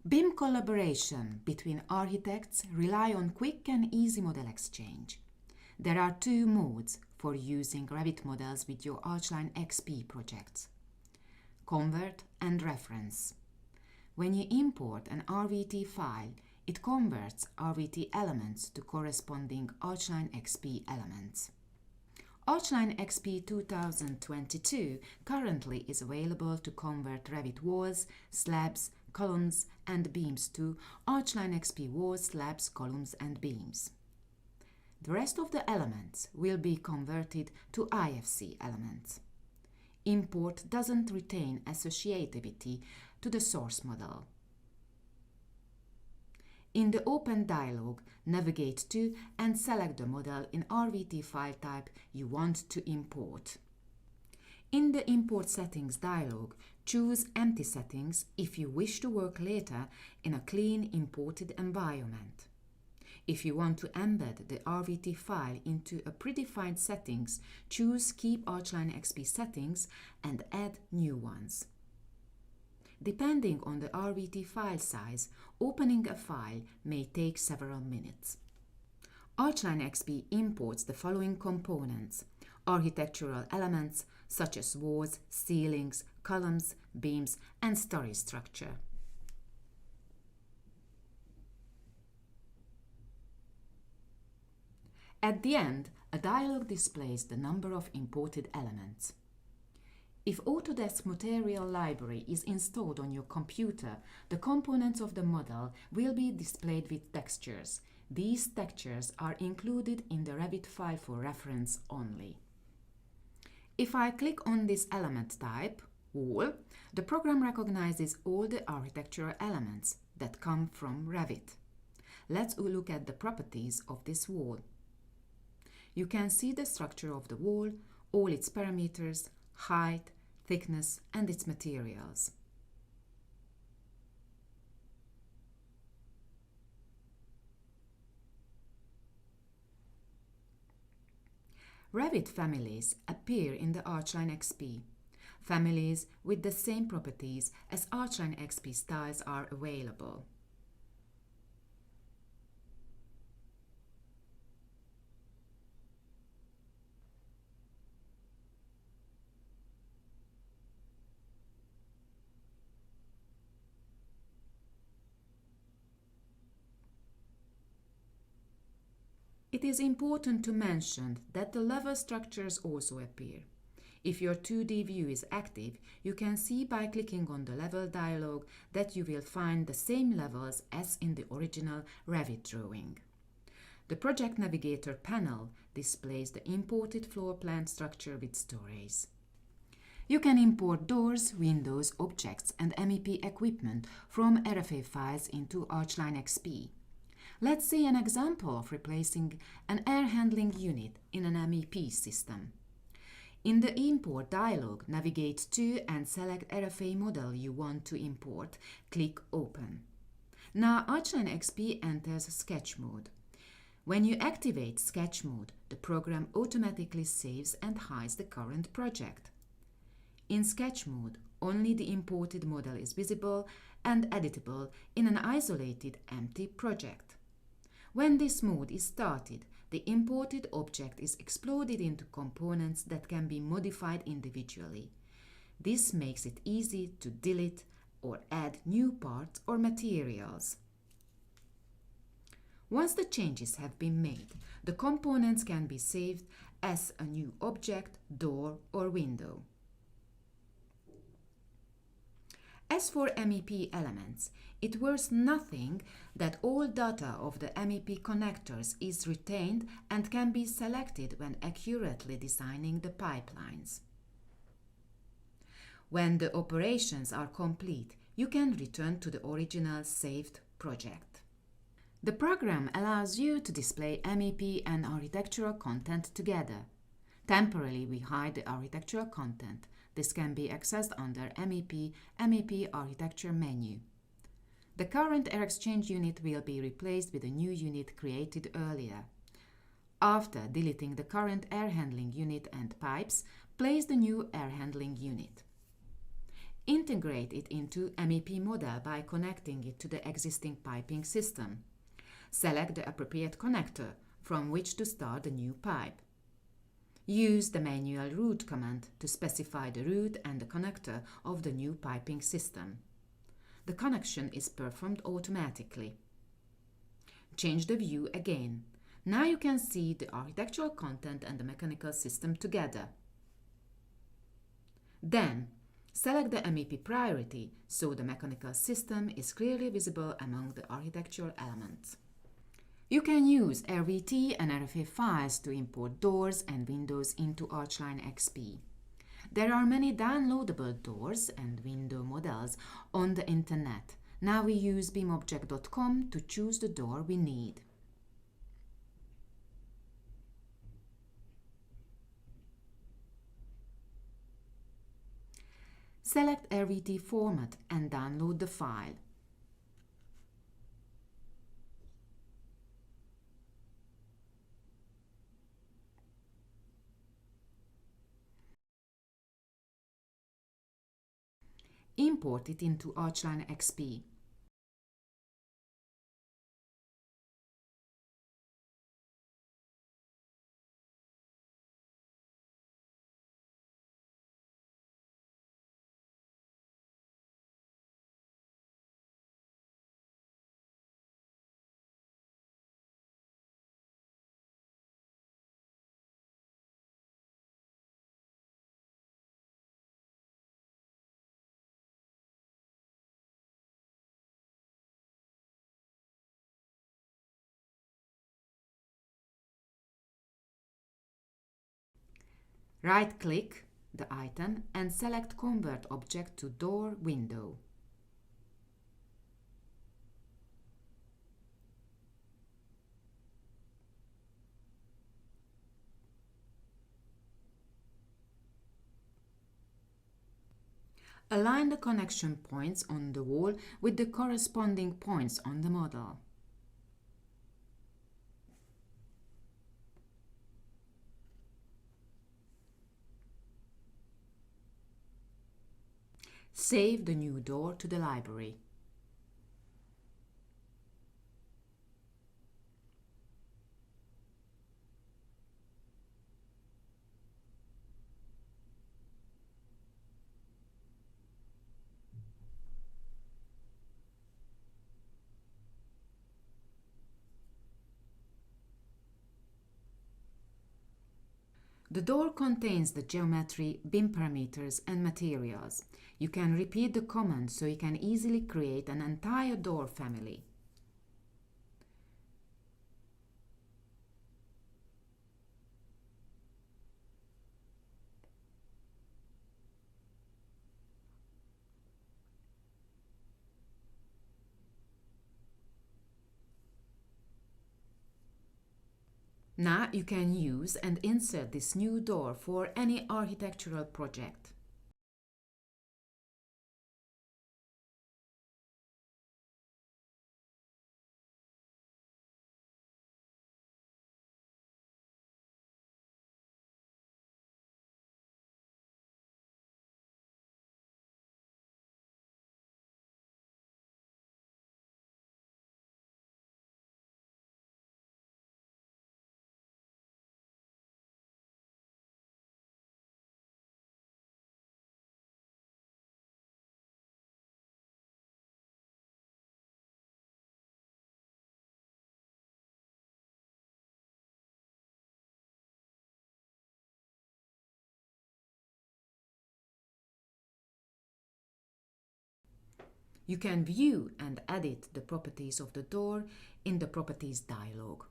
BIM collaboration between architects rely on quick and easy model exchange. There are two modes for using Revit models with your ARChLine XP projects: convert and reference. When you import an RVT file, it converts RVT elements to corresponding ARChLine XP elements. ARChLine XP 2022 currently is available to convert Revit walls, slabs, columns and beams to ARChLine XP walls, slabs, columns and beams. The rest of the elements will be converted to IFC elements. Import doesn't retain associativity to the source model. In the Open dialog, navigate to and select the model in RVT file type you want to import. In the Import Settings dialog, choose Empty Settings if you wish to work later in a clean imported environment. If you want to embed the RVT file into a predefined settings, choose Keep ARChLine XP Settings and add new ones. Depending on the RVT file size, opening a file may take several minutes. ARChLine XP imports the following components: architectural elements such as walls, ceilings, columns, beams, and story structure. At the end, a dialog displays the number of imported elements. If Autodesk Material Library is installed on your computer, the components of the model will be displayed with textures. These textures are included in the Revit file for reference only. If I click on this element type, wall, the program recognizes all the architectural elements that come from Revit. Let's look at the properties of this wall. You can see the structure of the wall, all its parameters, height, thickness, and its materials. Revit families appear in the ARChLine XP. Families with the same properties as ARChLine XP styles are available. It is important to mention that the level structures also appear. If your 2D view is active, you can see by clicking on the level dialog that you will find the same levels as in the original Revit drawing. The Project Navigator panel displays the imported floor plan structure with stories. You can import doors, windows, objects, and MEP equipment from RFA files into ARChLine XP. Let's see an example of replacing an air handling unit in an MEP system. In the Import dialog, navigate to and select RFA model you want to import. Click Open. Now ARChLine XP enters Sketch mode. When you activate Sketch mode, the program automatically saves and hides the current project. In Sketch mode, only the imported model is visible and editable in an isolated empty project. When this mode is started, the imported object is exploded into components that can be modified individually. This makes it easy to delete or add new parts or materials. Once the changes have been made, the components can be saved as a new object, door, or window. As for MEP elements, it worth nothing that all data of the MEP connectors is retained and can be selected when accurately designing the pipelines. When the operations are complete, you can return to the original saved project. The program allows you to display MEP and architectural content together. Temporarily, we hide the architectural content. This can be accessed under MEP Architecture menu. The current air exchange unit will be replaced with a new unit created earlier. After deleting the current air handling unit and pipes, place the new air handling unit. Integrate it into MEP model by connecting it to the existing piping system. Select the appropriate connector from which to start the new pipe. Use the manual route command to specify the route and the connector of the new piping system. The connection is performed automatically. Change the view again. Now you can see the architectural content and the mechanical system together. Then, select the MEP priority so the mechanical system is clearly visible among the architectural elements. You can use RVT and RFA files to import doors and windows into ARChLine XP. There are many downloadable doors and window models on the internet. Now we use beamobject.com to choose the door we need. Select RVT format and download the file. Import it into ARChLine XP. Right-click the item and select Convert Object to Door Window. Align the connection points on the wall with the corresponding points on the model. Save the new door to the library. The door contains the geometry, beam parameters, and materials. You can repeat the command so you can easily create an entire door family. Now you can use and insert this new door for any architectural project. You can view and edit the properties of the door in the Properties dialog.